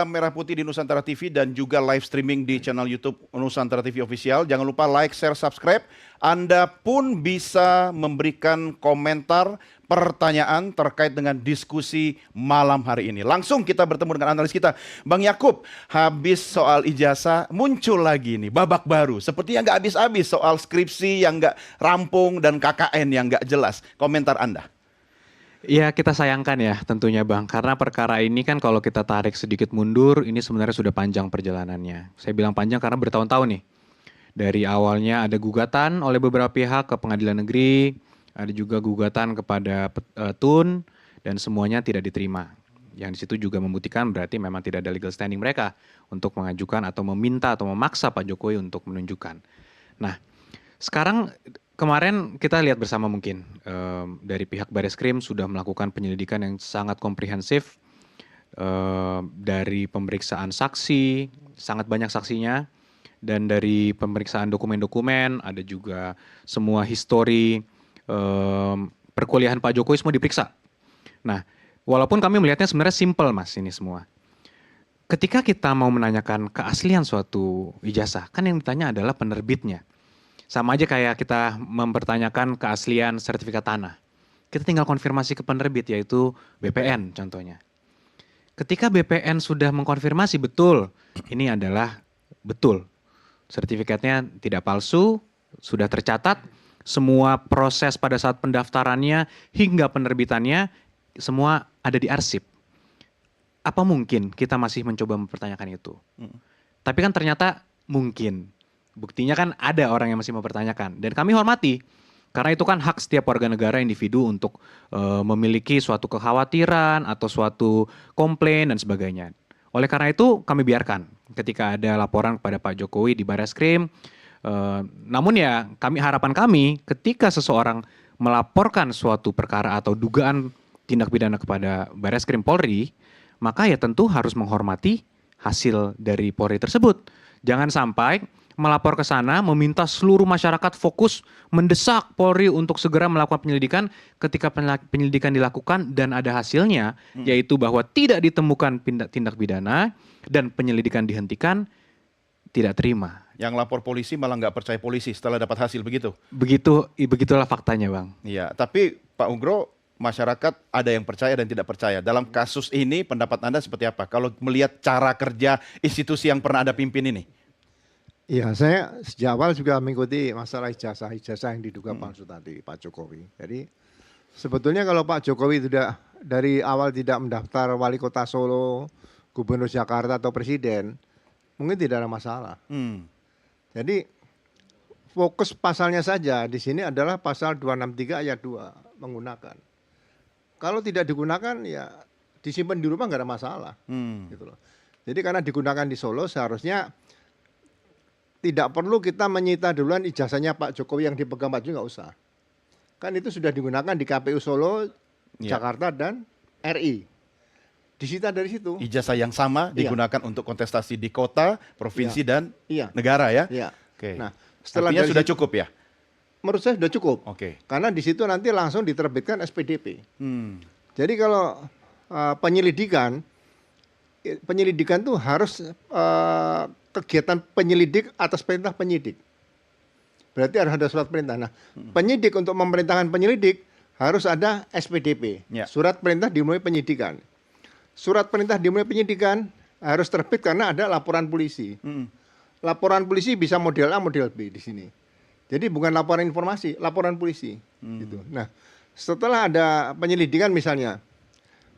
Merah Putih di Nusantara TV dan juga live streaming di channel YouTube Nusantara TV Official. Jangan lupa like, share, subscribe. Anda pun bisa memberikan komentar, pertanyaan terkait dengan diskusi malam hari ini. Langsung kita bertemu dengan analis kita, Bang Yakub. Habis soal ijazah, muncul lagi nih babak baru. Seperti yang nggak habis-habis soal skripsi yang nggak rampung dan KKN yang nggak jelas. Komentar Anda. Ya kita sayangkan ya tentunya Bang, karena perkara ini kan kalau kita tarik sedikit mundur, ini sebenarnya sudah panjang perjalanannya. Saya bilang panjang karena bertahun-tahun nih. Dari awalnya ada gugatan oleh beberapa pihak ke pengadilan negeri, ada juga gugatan kepada TUN, dan semuanya tidak diterima. Yang di situ juga membuktikan berarti memang tidak ada legal standing mereka untuk mengajukan atau meminta atau memaksa Pak Jokowi untuk menunjukkan. Nah, sekarang kemarin kita lihat bersama mungkin dari pihak Bareskrim sudah melakukan penyelidikan yang sangat komprehensif dari pemeriksaan saksi, sangat banyak saksinya, dan dari pemeriksaan dokumen-dokumen, ada juga semua histori perkuliahan Pak Jokowi semua diperiksa. Nah, walaupun kami melihatnya sebenarnya simple Mas ini semua. Ketika kita mau menanyakan keaslian suatu ijazah, kan yang ditanya adalah penerbitnya. Sama aja kayak kita mempertanyakan keaslian sertifikat tanah. Kita tinggal konfirmasi ke penerbit yaitu BPN contohnya. Ketika BPN sudah mengkonfirmasi betul, ini adalah betul. Sertifikatnya tidak palsu, sudah tercatat, semua proses pada saat pendaftarannya hingga penerbitannya semua ada di arsip. Apa mungkin kita masih mencoba mempertanyakan itu? Tapi kan ternyata mungkin. Buktinya kan ada orang yang masih mempertanyakan. Dan kami hormati. Karena itu kan hak setiap warga negara individu untuk memiliki suatu kekhawatiran atau suatu komplain dan sebagainya. Oleh karena itu kami biarkan ketika ada laporan kepada Pak Jokowi di Bareskrim. Namun ya harapan kami ketika seseorang melaporkan suatu perkara atau dugaan tindak pidana kepada Bareskrim Polri, maka ya tentu harus menghormati hasil dari Polri tersebut. Jangan sampai melapor ke sana, meminta seluruh masyarakat fokus, mendesak Polri untuk segera melakukan penyelidikan ketika penyelidikan dilakukan dan ada hasilnya, yaitu bahwa tidak ditemukan tindak pidana dan penyelidikan dihentikan, tidak terima. Yang lapor polisi malah nggak percaya polisi setelah dapat hasil begitu? Begitulah faktanya Bang. Iya, tapi Pak Ugro, masyarakat ada yang percaya dan tidak percaya. Dalam kasus ini pendapat Anda seperti apa? Kalau melihat cara kerja institusi yang pernah Anda pimpin ini? Iya, saya sejak awal juga mengikuti masalah ijazah yang diduga palsu tadi Pak Jokowi. Jadi sebetulnya kalau Pak Jokowi tidak dari awal tidak mendaftar wali kota Solo, gubernur Jakarta atau presiden, mungkin tidak ada masalah. Jadi fokus pasalnya saja di sini adalah pasal 263 ayat 2 menggunakan. Kalau tidak digunakan ya disimpan di rumah nggak ada masalah. Gitu loh. Jadi karena digunakan di Solo seharusnya tidak perlu kita menyita duluan ijazahnya Pak Jokowi yang dipegang Pak Jokowi, nggak usah. Kan itu sudah digunakan di KPU Solo, Jakarta, dan RI. Disita dari situ. Ijazah yang sama digunakan untuk kontestasi di kota, provinsi, dan negara ya? Iya. Oke. Nah, setelah artinya sudah cukup ya? Menurut saya sudah cukup. Oke. Karena di situ nanti langsung diterbitkan SPDP. Jadi kalau penyelidikan tuh harus kegiatan penyelidik atas perintah penyidik. Berarti harus ada surat perintah. Nah, penyidik untuk memerintahkan penyelidik harus ada SPDP, surat perintah dimulai penyidikan. Surat perintah dimulai penyidikan harus terbit karena ada laporan polisi. Laporan polisi bisa model A, model B di sini. Jadi bukan laporan informasi, laporan polisi. Gitu. Nah, setelah ada penyelidikan misalnya,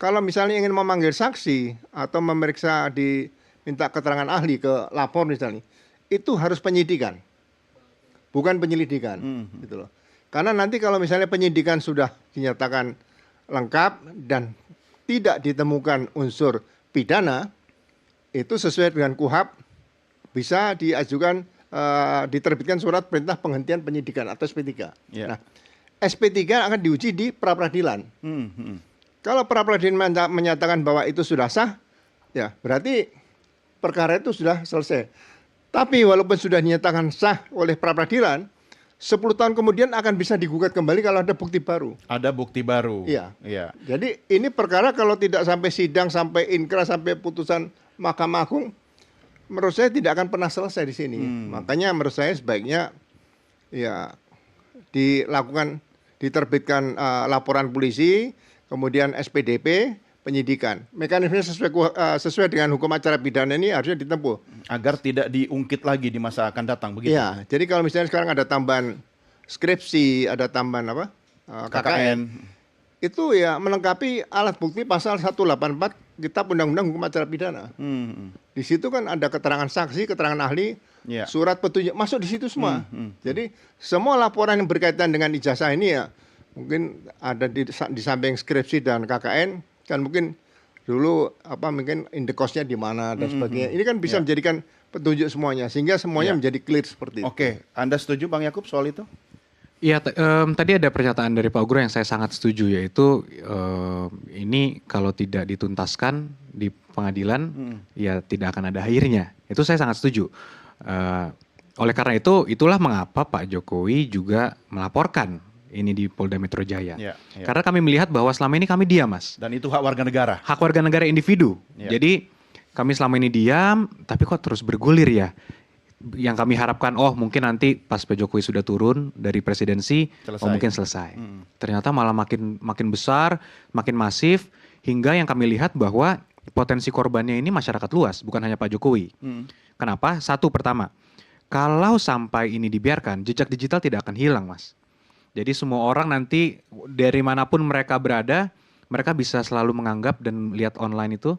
kalau misalnya ingin memanggil saksi atau memeriksa minta keterangan ahli ke lapor misalnya, itu harus penyidikan, bukan penyelidikan, gitu loh. Karena nanti kalau misalnya penyidikan sudah dinyatakan lengkap dan tidak ditemukan unsur pidana, itu sesuai dengan KUHP bisa diajukan, diterbitkan surat perintah penghentian penyidikan atau SP3. Nah, SP3 akan diuji di pra-peradilan. Kalau pra-peradilan menyatakan bahwa itu sudah sah, ya berarti perkara itu sudah selesai. Tapi walaupun sudah dinyatakan sah oleh pra-peradilan, 10 tahun kemudian akan bisa digugat kembali kalau ada bukti baru. Ada bukti baru. Iya. Jadi ini perkara kalau tidak sampai sidang, sampai inkra, sampai putusan Mahkamah Agung menurut saya tidak akan pernah selesai di sini. Makanya menurut saya sebaiknya ya diterbitkan laporan polisi, kemudian SPDP, penyidikan. Mekanisme sesuai dengan hukum acara pidana ini harusnya ditempuh. Agar tidak diungkit lagi di masa akan datang, begitu? Iya, jadi kalau misalnya sekarang ada tambahan skripsi, ada tambahan KKN, itu ya melengkapi alat bukti pasal 184 Kitab Undang-Undang Hukum Acara Pidana. Di situ kan ada keterangan saksi, keterangan ahli, surat petunjuk, masuk di situ semua. Jadi semua laporan yang berkaitan dengan ijazah ini ya mungkin ada di samping skripsi dan KKN, kan mungkin dulu mungkin indekosnya di mana dan sebagainya. Ini kan bisa menjadikan petunjuk semuanya, sehingga semuanya menjadi clear seperti itu. Oke, Anda setuju Bang Yakub soal itu? Iya, tadi ada pernyataan dari Pak Ugro yang saya sangat setuju, yaitu ini kalau tidak dituntaskan di pengadilan, ya tidak akan ada akhirnya. Itu saya sangat setuju. Oleh karena itu, itulah mengapa Pak Jokowi juga melaporkan ini di Polda Metro Jaya. Karena kami melihat bahwa selama ini kami diam, Mas. Dan itu hak warga negara. Hak warga negara individu. Jadi kami selama ini diam, tapi kok terus bergulir ya. Yang kami harapkan, mungkin nanti pas Pak Jokowi sudah turun dari presidensi, mungkin selesai. Ternyata malah makin besar, makin masif, hingga yang kami lihat bahwa potensi korbannya ini masyarakat luas, bukan hanya Pak Jokowi. Kenapa? Satu, pertama, kalau sampai ini dibiarkan, jejak digital tidak akan hilang, Mas. Jadi semua orang nanti dari manapun mereka berada, mereka bisa selalu menganggap dan lihat online itu,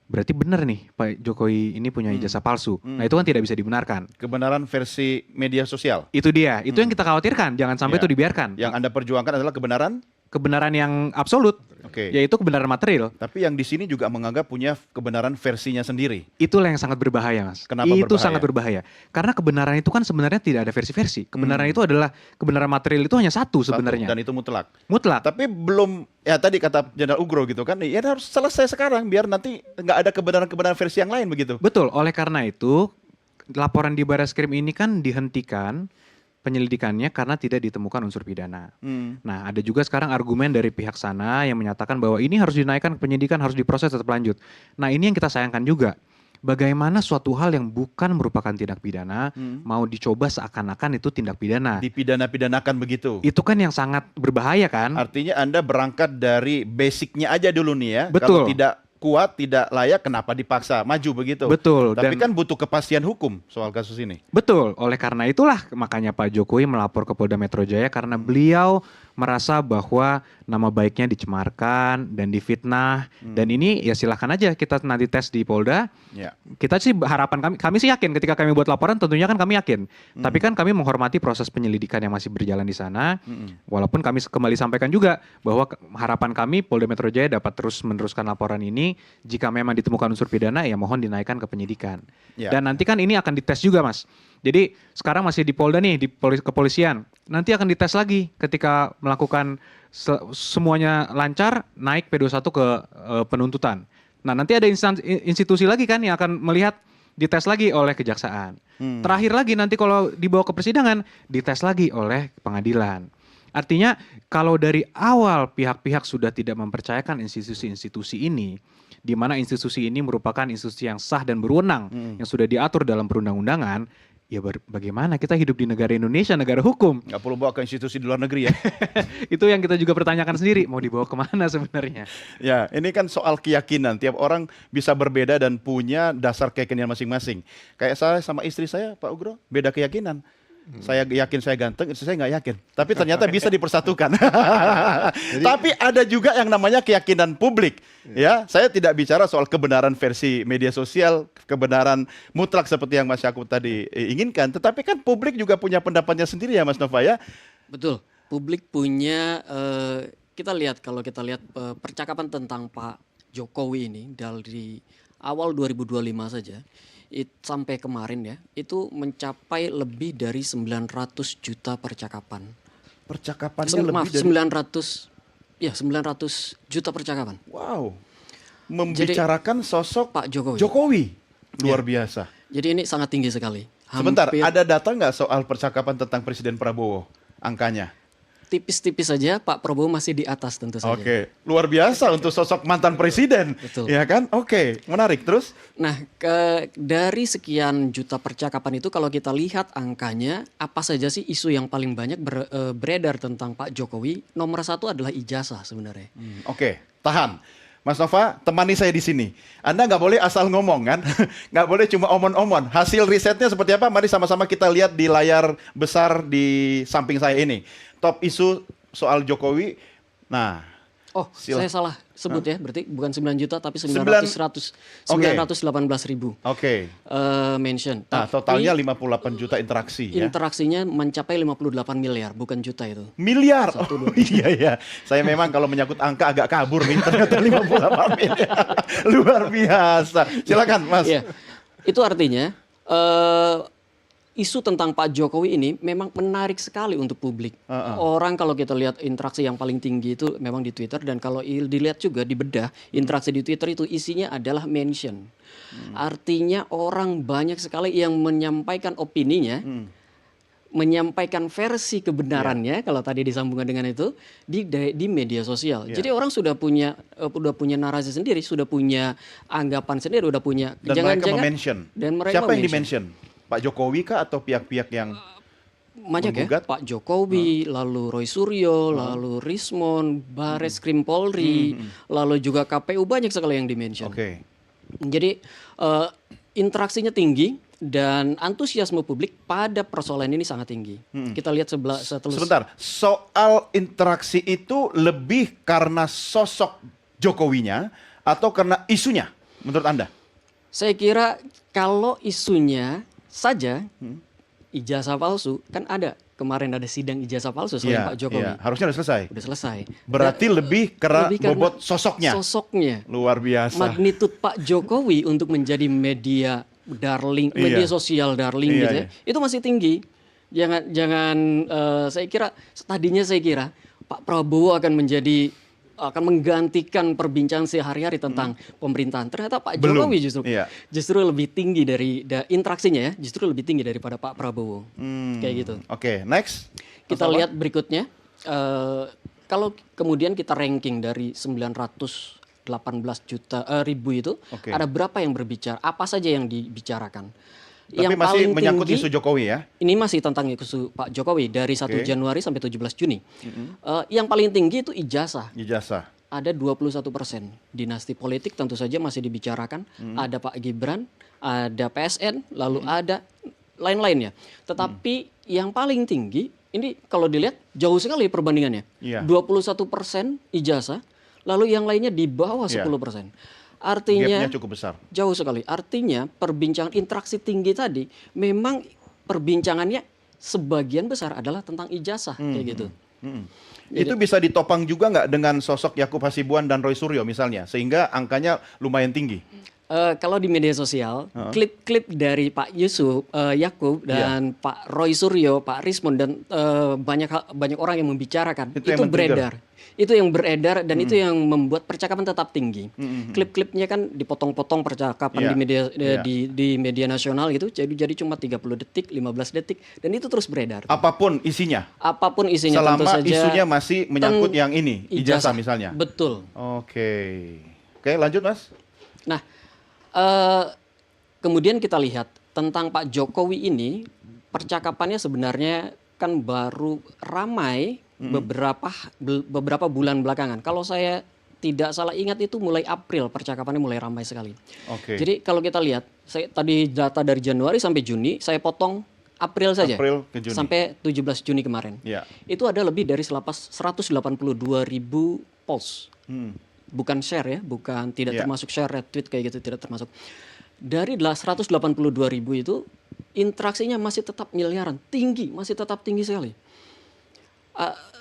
berarti benar nih Pak Jokowi ini punya ijazah palsu. Nah itu kan tidak bisa dibenarkan. Kebenaran versi media sosial. Itu dia, itu yang kita khawatirkan, jangan sampai itu dibiarkan. Yang Anda perjuangkan adalah kebenaran? Kebenaran yang absolut, yaitu kebenaran material. Tapi yang di sini juga menganggap punya kebenaran versinya sendiri. Itulah yang sangat berbahaya, Mas. Kenapa itu berbahaya? sangat berbahaya. Karena kebenaran itu kan sebenarnya tidak ada versi-versi. Kebenaran itu adalah, kebenaran material itu hanya satu sebenarnya. Dan itu mutlak. Mutlak. Tapi belum, ya tadi kata Jenderal Ugro gitu kan, ya harus selesai sekarang biar nanti nggak ada kebenaran-kebenaran versi yang lain begitu. Betul, oleh karena itu laporan di Barreskrim ini kan dihentikan penyelidikannya karena tidak ditemukan unsur pidana. Nah, ada juga sekarang argumen dari pihak sana yang menyatakan bahwa ini harus dinaikkan ke penyidikan, harus diproses tetap lanjut. Nah, ini yang kita sayangkan juga. Bagaimana suatu hal yang bukan merupakan tindak pidana mau dicoba seakan-akan itu tindak pidana. Dipidana-pidanakan begitu. Itu kan yang sangat berbahaya kan? Artinya Anda berangkat dari basicnya aja dulu nih ya. Betul. Kalau tidak kuat, tidak layak, kenapa dipaksa maju begitu? Betul. Tapi kan butuh kepastian hukum soal kasus ini. Betul. Oleh karena itulah makanya Pak Jokowi melapor ke Polda Metro Jaya karena beliau merasa bahwa nama baiknya dicemarkan dan difitnah. Dan ini ya silahkan aja kita nanti tes di Polda. Kita sih harapan kami sih yakin ketika kami buat laporan tentunya kan kami yakin. Tapi kan kami menghormati proses penyelidikan yang masih berjalan di sana. Walaupun kami kembali sampaikan juga bahwa harapan kami Polda Metro Jaya dapat terus meneruskan laporan ini. Jika memang ditemukan unsur pidana ya mohon dinaikkan ke penyidikan. Dan nanti kan ini akan dites juga, Mas. Jadi sekarang masih di Polda nih, di kepolisian. Nanti akan dites lagi ketika melakukan semuanya lancar, naik P21 ke penuntutan. Nah nanti ada institusi lagi kan yang akan melihat, dites lagi oleh kejaksaan. Terakhir lagi nanti kalau dibawa ke persidangan, dites lagi oleh pengadilan. Artinya kalau dari awal pihak-pihak sudah tidak mempercayakan institusi-institusi ini, di mana institusi ini merupakan institusi yang sah dan berwenang, yang sudah diatur dalam perundang-undangan, ya bagaimana kita hidup di negara Indonesia, negara hukum. Nggak perlu bawa ke institusi di luar negeri ya. Itu yang kita juga pertanyakan sendiri, mau dibawa kemana sebenarnya. Ya, ini kan soal keyakinan. Tiap orang bisa berbeda dan punya dasar keyakinan masing-masing. Kayak saya sama istri saya, Pak Ugro, beda keyakinan. Saya yakin saya ganteng, istri saya nggak yakin. Tapi ternyata bisa dipersatukan. Tapi ada juga yang namanya keyakinan publik. Ya, saya tidak bicara soal kebenaran versi media sosial, kebenaran mutlak seperti yang Mas Yakub tadi inginkan. Tetapi kan publik juga punya pendapatnya sendiri ya Mas Nova ya. Betul, publik punya, kalau kita lihat percakapan tentang Pak Jokowi ini dari awal 2025 saja. Sampai kemarin ya, itu mencapai lebih dari 900 juta percakapan. Percakapannya lebih dari 900 juta percakapan. Wow. Membicarakan sosok Pak Jokowi. Luar biasa. Jadi ini sangat tinggi sekali. Sebentar, ada data nggak soal percakapan tentang Presiden Prabowo? Angkanya? tipis-tipis saja Pak Prabowo masih di atas tentu saja. Oke, luar biasa untuk sosok mantan presiden. Betul. Ya kan? Oke, menarik. Terus? Nah, dari sekian juta percakapan itu kalau kita lihat angkanya, apa saja sih isu yang paling banyak beredar tentang Pak Jokowi? Nomor satu adalah ijazah sebenarnya. Oke, tahan. Mas Nova, temani saya di sini. Anda nggak boleh asal ngomong kan? Nggak boleh cuma omon-omon. Hasil risetnya seperti apa? Mari sama-sama kita lihat di layar besar di samping saya ini. Top isu soal Jokowi. Nah, Oh, Sila- saya salah sebut ya, berarti bukan 9 juta tapi 918.000 oke. mention. Nah, Tapi totalnya 58 juta interaksi ya. interaksinya mencapai 58 miliar, bukan juta itu. Miliar. Oh, iya iya. Saya memang kalau menyangkut angka agak kabur nih. Ternyata 58 miliar. Luar biasa. Silakan, Mas. Iya. Itu artinya isu tentang Pak Jokowi ini memang menarik sekali untuk publik. Orang kalau kita lihat interaksi yang paling tinggi itu memang di Twitter, dan kalau dilihat juga di bedah interaksi di Twitter itu isinya adalah mention. Artinya orang banyak sekali yang menyampaikan opininya, menyampaikan versi kebenarannya kalau tadi disambungkan dengan itu di media sosial. Jadi orang sudah punya narasi sendiri, sudah punya anggapan sendiri, udah punya Dan mereka mention. dan mereka Siapa yang mention. di-mention? Pak Jokowi kah atau pihak-pihak yang Banyak menggugat? ya, Pak Jokowi, lalu Roy Suryo, lalu Rismon, Bareskrim Polri, lalu juga KPU, banyak sekali yang di-mention. Oke. Jadi interaksinya tinggi dan antusiasme publik pada persoalan ini sangat tinggi. Kita lihat setelah Sebentar, soal interaksi itu lebih karena sosok Jokowinya atau karena isunya menurut Anda? Saya kira kalau isunya saja ijazah palsu, kan kemarin ada sidang ijazah palsu selain Pak Jokowi. Iya. Harusnya udah selesai. Udah selesai. Berarti lebih karena Lebih karena bobot sosoknya. Sosoknya. Luar biasa. Magnitud Pak Jokowi untuk menjadi media darling, Iya. media sosial darling Iya, gitu ya. iya. Itu masih tinggi. Jangan saya kira tadinya saya kira Pak Prabowo akan menggantikan perbincangan sehari-hari tentang pemerintahan. Ternyata Pak Belum. Jokowi Iya. justru lebih tinggi dari interaksinya ya, justru lebih tinggi daripada Pak Prabowo. Kayak gitu. Oke, next. Kita lihat berikutnya. Kalau kemudian kita ranking dari 918 ribu itu, Oke. ada berapa yang berbicara? Apa saja yang dibicarakan? Tapi Yang masih paling menyangkut tinggi, isu Jokowi ya. ini masih tentang isu Pak Jokowi dari 1 Oke. Januari sampai 17 Juni. Yang paling tinggi itu ijazah. Ijazah. Ada 21%. Dinasti politik tentu saja masih dibicarakan. Ada Pak Gibran, ada PSN, lalu ada lain-lainnya. Tetapi yang paling tinggi, ini kalau dilihat jauh sekali perbandingannya. Iya. 21% ijazah, lalu yang lainnya di bawah Iya. 10%. Artinya Gapnya cukup besar. jauh sekali. Artinya perbincangan interaksi tinggi tadi memang perbincangannya sebagian besar adalah tentang ijazah kayak gitu. Itu bisa ditopang juga nggak dengan sosok Yakub Hasibuan dan Roy Suryo misalnya, sehingga angkanya lumayan tinggi. Kalau di media sosial, klip-klip dari Pak Yusuf, Yakub dan Pak Roy Suryo, Pak Rismon dan banyak orang yang membicarakan Itu yang men-trigger. beredar. Itu yang beredar dan itu yang membuat percakapan tetap tinggi. Klip-klipnya kan dipotong-potong percakapan Iya. di media nasional gitu, jadi cuma 30 detik, 15 detik dan itu terus beredar. Apapun isinya, Apapun isinya tentu selama saja isunya masih menyangkut yang ini, ijazah ijazah. misalnya. Betul. Oke, lanjut Mas. Nah, kemudian kita lihat tentang Pak Jokowi ini, percakapannya sebenarnya kan baru ramai beberapa bulan belakangan. Kalau saya tidak salah ingat itu mulai April percakapannya mulai ramai sekali. Oke. Jadi kalau kita lihat, saya tadi data dari Januari sampai Juni, saya potong April saja. April ke Juni. Sampai 17 Juni kemarin. Ya. Itu ada lebih dari 182.000 post. Bukan share ya, tidak Iya. termasuk share, retweet kayak gitu, tidak termasuk. Dari 182.000 itu interaksinya masih tetap miliaran, masih tetap tinggi sekali.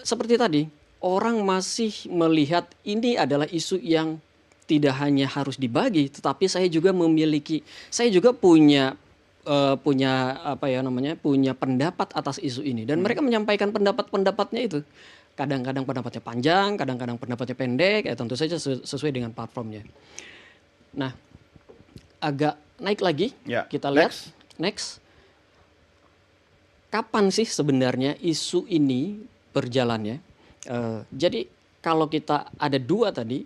Seperti tadi, orang masih melihat ini adalah isu yang tidak hanya harus dibagi, tetapi saya juga punya punya pendapat atas isu ini dan mereka menyampaikan pendapat-pendapatnya itu. Kadang-kadang pendapatnya panjang, kadang-kadang pendapatnya pendek, tentu saja sesuai dengan platformnya. Nah, agak naik lagi, Ya, kita lihat next. Kapan sih sebenarnya isu ini berjalan ya. Jadi kalau kita ada dua tadi,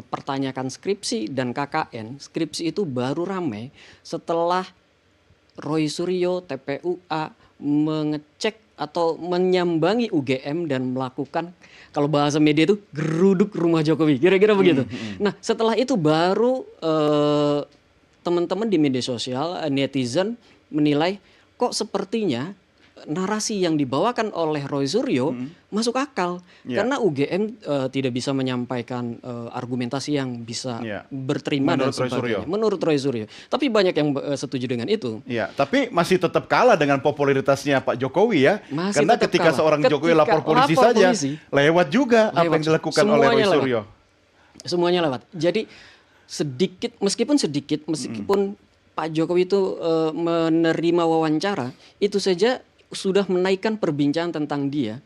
pertanyakan skripsi dan KKN, skripsi itu baru ramai setelah Roy Suryo, TPUA mengecek atau menyambangi UGM dan melakukan, kalau bahasa media itu, geruduk rumah Jokowi, kira-kira begitu. Nah, setelah itu baru teman-teman di media sosial, netizen menilai kok sepertinya narasi yang dibawakan oleh Roy Suryo masuk akal. Karena UGM tidak bisa menyampaikan argumentasi yang bisa berterima Menurut dan Roy sebagainya. Suryo. Menurut Roy Suryo. Tapi banyak yang setuju dengan itu. Ya, tapi masih tetap kalah dengan popularitasnya Pak Jokowi ya. Masih Karena tetap ketika kalah. seorang Jokowi Ketika lapor polisi lapor saja, polisi, lewat juga apa lewat. yang dilakukan oleh Roy Semuanya lewat. Suryo. Semuanya lewat. Jadi meskipun Pak Jokowi itu menerima wawancara, itu saja sudah menaikkan perbincangan tentang dia.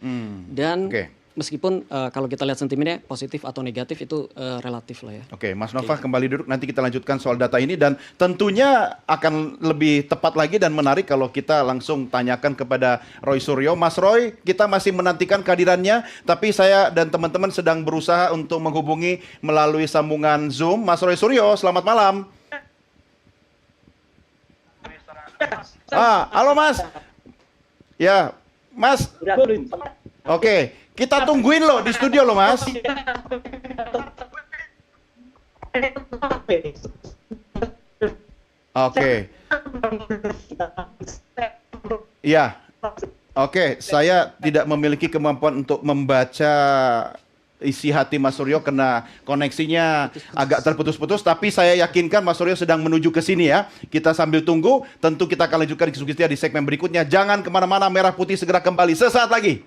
Dan Oke. meskipun kalau kita lihat sentimennya positif atau negatif itu relatif lah ya. Oke, Mas Nova kembali duduk, nanti kita lanjutkan soal data ini dan tentunya akan lebih tepat lagi dan menarik kalau kita langsung tanyakan kepada Roy Suryo. Mas Roy, kita masih menantikan kehadirannya, tapi saya dan teman-teman sedang berusaha untuk menghubungi melalui sambungan Zoom. Mas Roy Suryo, selamat malam. Halo Mas. Ya, Mas. Oke, kita tungguin loh di studio loh Mas. Oke. Iya. Oke, saya tidak memiliki kemampuan untuk membaca isi hati Mas Suryo karena koneksinya agak terputus-putus, tapi saya yakinkan Mas Suryo sedang menuju ke sini ya. Kita sambil tunggu, tentu kita akan lanjutkan diskusinya di segmen berikutnya. Jangan kemana-mana, Merah Putih segera kembali sesaat lagi.